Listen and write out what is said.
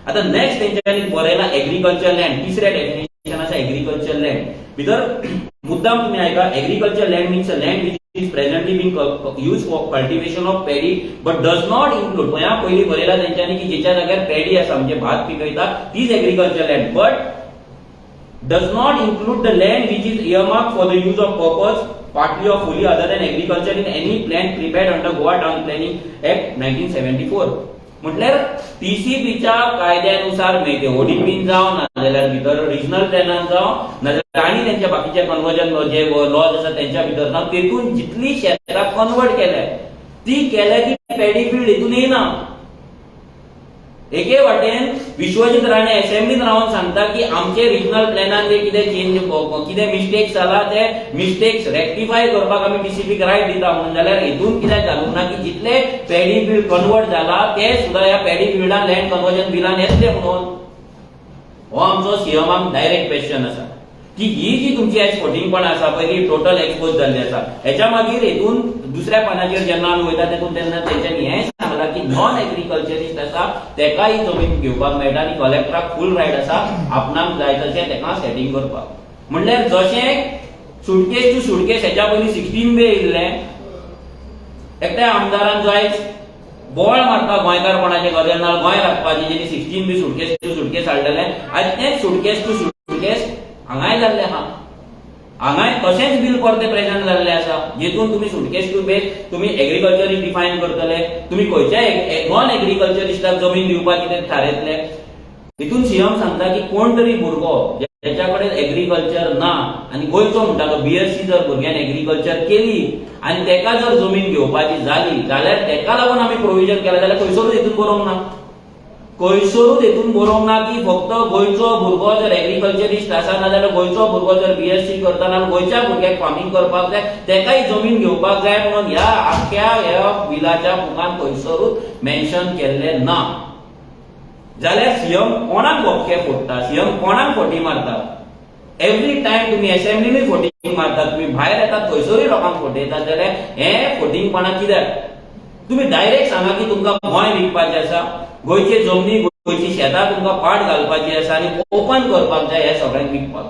आता नेक्स्ट तेंच्यांनी बरयला एग्रीकल्चर लँड, तिसऱ्या डेफिनेशन आसा एग्रीकल्चर लँड. भितर मुद्दाम तुम्ही ऐका, agriculture land means a land which is presently being used for cultivation of paddy but does not include, गोंया पयली बरयला तेंच्यांनी की जेच्या जाग्यार पॅडी आसा म्हणजे भात पिकयता तीच agriculture land, but does not include the land which is earmarked for the use of purpose partly or fully other than agriculture in any plan prepared under Goa Town Planning Act 1974. म्हटल्यार टीसीपीच्या कायद्यानुसार मेळटे ओडीपीन जावं नाजाल्यार भितर regional प्लॅनान जावं नाजाल्यार आनी त्यांच्या बाकीचे कन्वर्जन जे लॉज आसा त्यांच्या भितर जावं तेतून जितली शेतां कन्वर्ट केल्या ती पॅडी फील्ड हेतून येना. एके वाटेन विश्वजीत राणे असेंब्लीत रावन सांगता की आमचे रिजनल प्लॅनान जे कितें चेंज कितें मिस्टेक्स जाला ते मिस्टेक्स रेक्टिफाय करपाक आमी टीसीपीक रायट दिता म्हणून, जाल्यार हेतून कित्याक घालूंक ना की जितले पॅडी फील्ड कन्वर्ट जाला ते सुद्धा ह्या पॅडी फील्डान लँड कन्वर्जन बिलान येतले म्हणून. हो आमचो सीएमाक डायरेक्ट क्वेश्चन आसा की ही जी तुमची एक्सपोर्टिंगपण आसा पयली टोटल एक्सपोज जाल्ली आसा हेच्या मागीर हेतून दुसऱ्या पानाचेर जेन्ना आमी वयता तेतून तेन्ना तेंच्यांनी हें सांगलां की नॉन एग्रीकल्चरिस्ट आसा तेकाय जमीन घेवपाक मेळटा आनी कलेक्टराक फूल रायट आसा आपणाक जाय तशें तेका सेटिंग करपाक. म्हणल्यार जशें सुटकेस टू सुटकेस हेच्या पयलीं 16 बे येयल्लें, एकट्या आमदारान जो आयज बोळ मारता गोंयकारपणाचे गदेलनाल गोंय राखपाचें जेणी 16 बी सुटकेस टू सुटकेस हाडलेलें, आयज तेंच सुटकेस टू सुटकेस हांगाय जाल्ले आहा. हांगाय तशेंच बिल परते प्रेझेंट जाल्ले आसा जेतून तुम्ही सुटकेस टू बेस तुम्ही एग्रीकल्चर डिफायन करतले, तुम्ही खंयच्याय नॉन एग्रीकल्चरिस्टाक जमीन दिवपाक कितें थारयतले. तितून सीएम सांगता की कोण तरी भुरगो ज्याच्या कडेन एग्रीकल्चर ना आनी गोंयचो म्हणटा तो बीएससी जर भुरग्यान एग्रीकल्चर केली आनी तेका जर जमीन घेवपाची जाली जाल्यार तेका लागून आमी प्रोविजन केला जाल्यार खंयसरूच हेतून बरोवंक ना. खंयसरूच हेतून बरोवंक ना की फक्त गोंयचो भुरगो जर एग्रीकल्चरिस्ट आसा नाजाल्यार गोंयचो भुरगो जर बीएससी करता ना गोंयच्या भुरग्याक फार्मिंग करपाक जाय तेकाय जमीन घेवपाक जाय म्हणून ह्या आख्या ह्या बिलाच्या बुकान खंयसरूच मेन्शन केल्ले ना. जाल्यार सीएम कोणाक बोबके फोडटा, सीएम कोणाक फोटी मारता. एवरी टाइम तुम्ही असेंब्लीनूय फोटिंग मारता, तुम्ही भायर येतात खंयसरूय लोकांक फोटयतात, जाल्यार हे फोटिंगपणा कित्याक. तुम्ही डायरेक्ट सांगा की तुमकां गोंय विकपाचें आसा, गोंयचे जमनी गोंयची शेतां तुमकां पाट घालपाची आसा आनी ओपन करपाक जाय हे सगळ्यांक विकपाक.